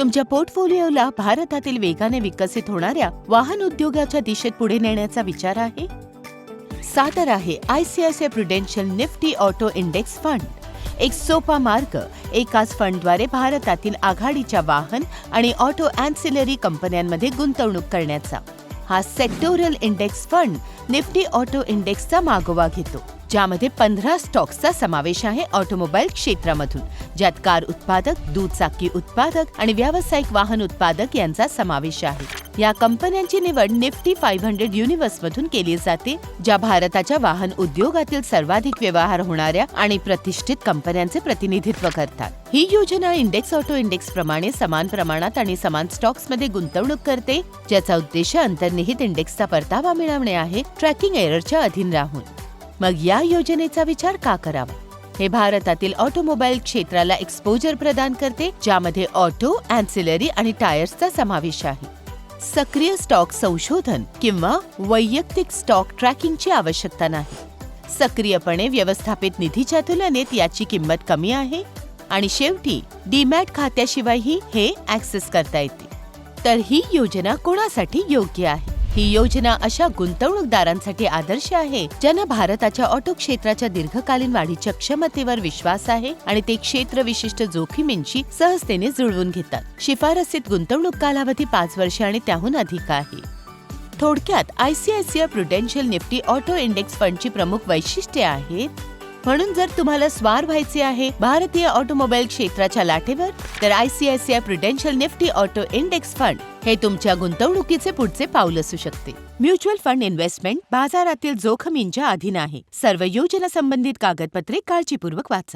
तुमच्या पोर्टफोलिओला भारतातील वेगाने विकसित होणाऱ्या वाहन उद्योगाच्या दिशेत पुढे नेण्याचा विचार आहे? सादर आहे ICICI Prudential Nifty auto index fund, एक सोपा मार्ग एकाच फंडद्वारे भारतातील आघाडीच्या वाहन आणि ऑटो अँसिलरी कंपन्यांमध्ये गुंतवणूक करण्याचा. हा sectoral index fund Nifty auto इंडेक्सचा मागोवा घेतो, ज्यामध्ये 15 स्टॉक्सचा समावेश आहे ऑटोमोबाईल क्षेत्रामधून, ज्यात कार उत्पादक, दुचाकी उत्पादक आणि व्यावसायिक वाहन उत्पादक यांचा समावेश आहे. या कंपन्यांची निवड निफ्टी 500 युनिव्हर्समधून केली जाते, ज्या भारताच्या वाहन उद्योगातील सर्वाधिक व्यवहार होणाऱ्या आणि प्रतिष्ठित कंपन्यांचे प्रतिनिधित्व करतात. ही योजना इंडेक्स ऑटो इंडेक्स प्रमाणे समान प्रमाणात आणि समान स्टॉक्समध्ये गुंतवणूक करते, ज्याचा उद्देश अंतर्निहित इंडेक्सचा परतावा मिळवणे आहे, ट्रॅकिंग एररच्या अधीन राहून. मग या योजनेचा विचार का करावा? हे भारतातील ऑटोमोबाईल क्षेत्राला एक्सपोजर प्रदान करते, ज्यामध्ये ऑटो, अँसिलरी आणि टायर्सचा समावेश आहे. सक्रिय स्टॉक संशोधन किंवा वैयक्तिक स्टॉक ट्रॅकिंगची आवश्यकता नाही. सक्रियपणे व्यवस्थापित निधीच्या तुलनेत याची किंमत कमी आहे आणि शेवटी डीमॅट खात्याशिवायही हे ॲक्सेस करता येते. तर ही योजना कोणासाठी योग्य आहे? ही योजना अशा गुंतवणूकदारांसाठी आदर्श आहे ज्यांना भारताच्या ऑटो क्षेत्राच्या दीर्घकालीन वाढीच्या क्षमतेवर विश्वास आहे आणि ते क्षेत्र विशिष्ट जोखमींशी सहजतेने जुळवून घेतात. शिफारसीत गुंतवणूक कालावधी 5 वर्षे आणि त्याहून अधिक आहे. थोडक्यात ICICI Prudential Nifty auto index फंडची प्रमुख वैशिष्ट्ये आहेत. म्हणून जर तुम्हाला स्वार व्हायचे आहे भारतीय ऑटोमोबाईल क्षेत्राच्या लाटेवर, तर ICICI Prudential Nifty auto index fund हे तुमच्या गुंतवणुकीचे पुढचे पाऊल असू शकते. म्युच्युअल फंड इन्व्हेस्टमेंट बाजारातील जोखमींच्या अधीन आहे. सर्व योजना संबंधित कागदपत्रे काळजीपूर्वक वाचा.